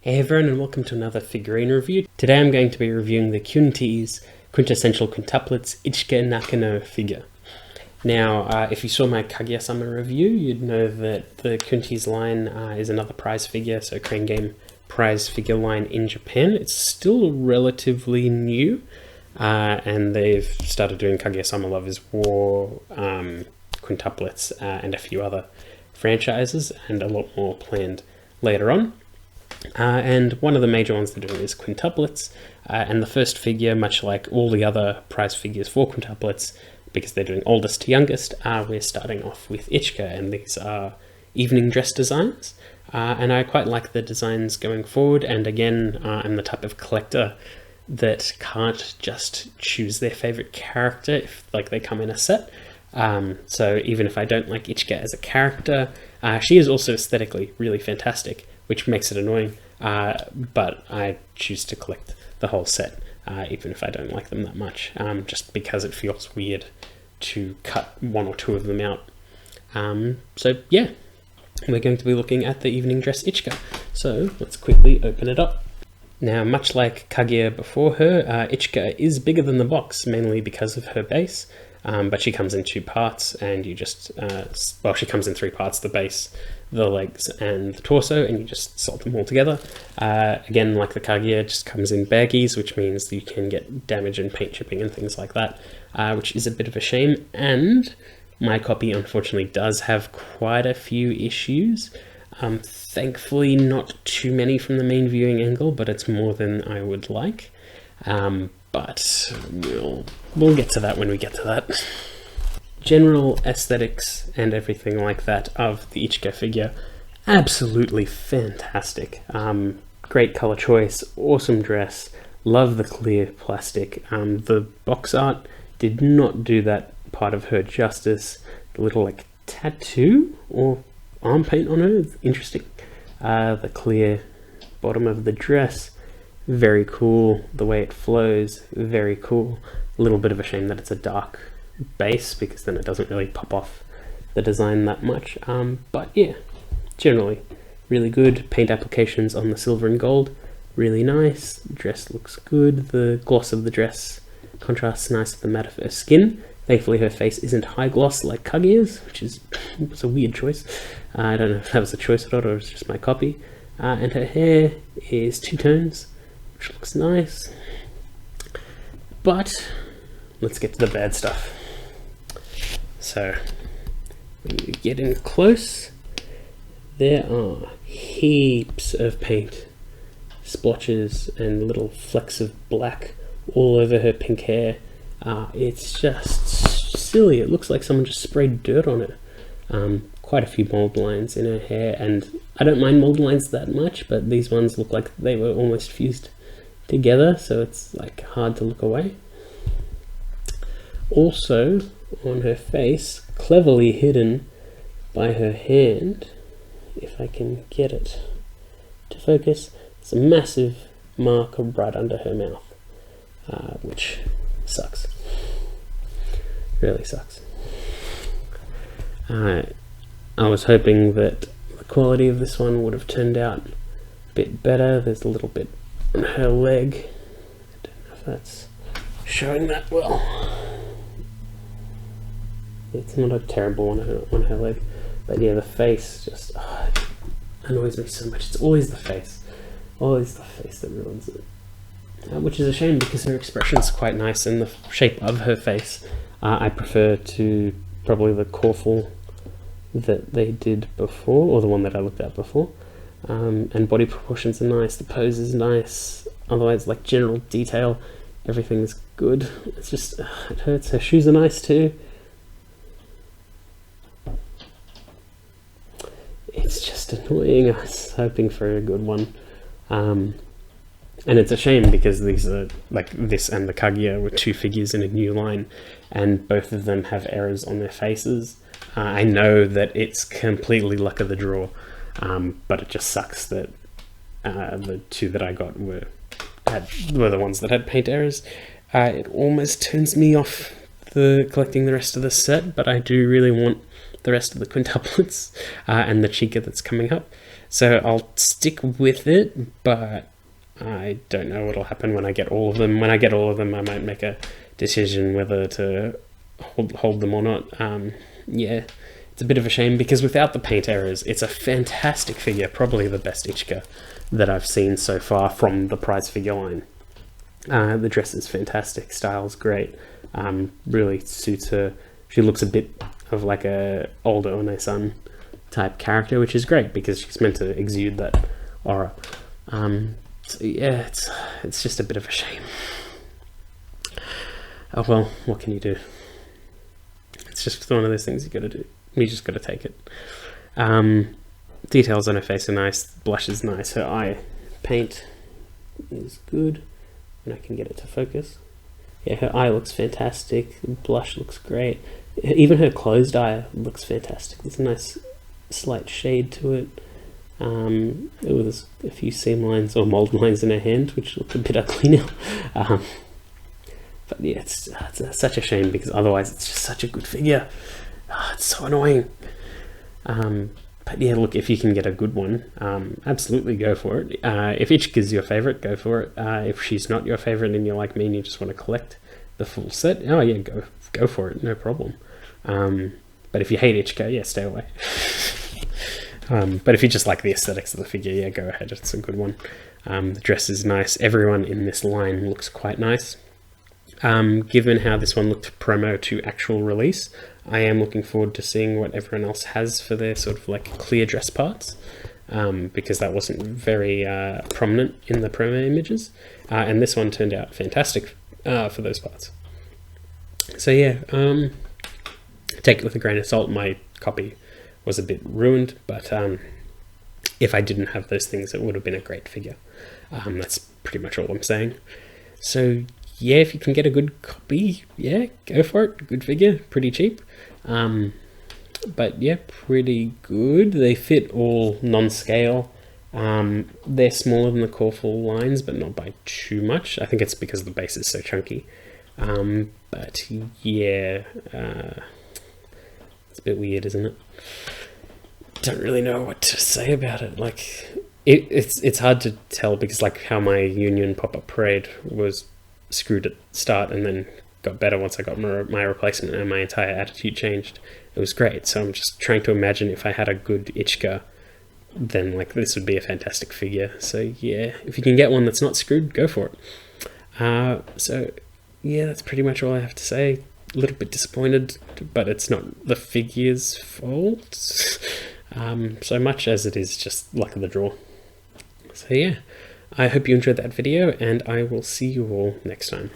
Hey everyone, and welcome to another figurine review. Today I'm going to be reviewing the Kyunties Quintessential Quintuplets Ichika Nakano figure. Now, if you saw my Kaguya-sama review, you'd know that the Kyunties line is another prize figure, so Crane Game prize figure line in Japan. It's still relatively new, and they've started doing Kaguya-sama Love is War, Quintuplets, and a few other franchises, and a lot more planned later on. And one of the major ones they're doing is Quintuplets, and the first figure, much like all the other prize figures for Quintuplets, because they're doing oldest to youngest, we're starting off with Ichika, and these are evening dress designs, and I quite like the designs going forward. And again, I'm the type of collector that can't just choose their favorite character if they come in a set. So even if I don't like Ichika as a character, she is also aesthetically really fantastic, which makes it annoying, but I choose to collect the whole set, even if I don't like them that much, just because it feels weird to cut one or two of them out. So yeah, we're going to be looking at the evening dress Ichika, so let's quickly open it up. Now, much like Kaguya before her, Ichika is bigger than the box, mainly because of her base. But she comes in two parts, and you just, she comes in three parts: the base, the legs, and the torso, and you just salt them all together. Again, like the Kaguya, it just comes in baggies, which means that you can get damage and paint chipping and things like that, which is a bit of a shame. And my copy, unfortunately, does have quite a few issues. Thankfully, not too many from the main viewing angle, but it's more than I would like. But we'll get to that when we get to that. General aesthetics and everything like that of the Ichika figure, absolutely fantastic. Great color choice, awesome dress, love the clear plastic. The box art did not do that part of her justice. The little tattoo or arm paint on her is interesting. The clear bottom of the dress, very cool. The way it flows, very cool. A little bit of a shame that it's a dark base, because then it doesn't really pop off the design that much. But yeah, generally really good. Paint applications on the silver and gold, really nice. The dress looks good. The gloss of the dress contrasts nice with the matte of her skin. Thankfully her face isn't high gloss like Kaguya's, which was a weird choice. I don't know if that was a choice or not, or it was just my copy. And her hair is two tones, which looks nice. But let's get to the bad stuff. So when you get in close, there are heaps of paint splotches and little flecks of black all over her pink hair. It's just silly. It looks like someone just sprayed dirt on it. Quite a few mold lines in her hair, and I don't mind mold lines that much, but these ones look like they were almost fused together, so it's hard to look away. Also on her face, cleverly hidden by her hand, if I can get it to focus, it's a massive mark right under her mouth, which sucks. Really sucks. I was hoping that the quality of this one would have turned out a bit better. There's a little bit on her leg. I don't know if that's showing that well. It's not a terrible one on her leg, but yeah, the face just annoys me so much. It's always the face that ruins it, which is a shame, because her expression's quite nice and the shape of her face I prefer to probably the Corful that they did before, or the one that I looked at before. And body proportions are nice, the pose is nice, otherwise general detail, everything's good. It's just, it hurts. Her shoes are nice too. It's just annoying. I was hoping for a good one. And it's a shame, because these are, this and the Kaguya were two figures in a new line, and both of them have errors on their faces. I know that it's completely luck of the draw, but it just sucks that the two that I got were the ones that had paint errors. It almost turns me off collecting the rest of the set, but I do really want the rest of the quintuplets and the Ichika that's coming up. So I'll stick with it, but I don't know what'll happen when I get all of them. When I get all of them, I might make a decision whether to hold them or not. Yeah, it's a bit of a shame because without the paint errors, it's a fantastic figure, probably the best Ichika that I've seen so far from the prize figure line. The dress is fantastic, style's great, really suits her. She looks a bit of like a older One-san type character, which is great because she's meant to exude that aura. So yeah, it's just a bit of a shame. Oh well, what can you do? It's just one of those things you gotta do. We just gotta take it. Details on her face are nice, blush is nice, her eye paint is good, and I can get it to focus. Yeah, her eye looks fantastic, the blush looks great, even her closed eye looks fantastic. There's a nice slight shade to it. There was a few seam lines or mold lines in her hand, which look a bit ugly now. But yeah, it's such a shame because otherwise it's just such a good figure. It's so annoying. But yeah, look, if you can get a good one, absolutely go for it. If Ichika's your favourite, go for it. If she's not your favourite and you're like me and you just want to collect the full set, oh yeah, go for it, no problem. But if you hate Ichika, yeah, stay away. But if you just like the aesthetics of the figure, yeah, go ahead, it's a good one. The dress is nice. Everyone in this line looks quite nice. Given how this one looked promo to actual release, I am looking forward to seeing what everyone else has for their sort of like clear dress parts, because that wasn't very prominent in the promo images, and this one turned out fantastic for those parts. So yeah, take it with a grain of salt. My copy was a bit ruined, but if I didn't have those things, it would have been a great figure. That's pretty much all I'm saying. So yeah, if you can get a good copy, yeah, go for it. Good figure, pretty cheap. But yeah, pretty good. They fit all non-scale. They're smaller than the core full lines, but not by too much. I think it's because the base is so chunky. But yeah, it's a bit weird, isn't it? Don't really know what to say about it. Like, it's hard to tell because like how my Union pop-up parade was screwed at the start and then got better once I got my replacement and my entire attitude changed. It was great. So I'm just trying to imagine if I had a good Ichika, then like this would be a fantastic figure. So yeah, if you can get one that's not screwed, go for it. So yeah, that's pretty much all I have to say. A little bit disappointed, but it's not the figure's fault so much as it is just luck of the draw. So yeah, I hope you enjoyed that video and I will see you all next time.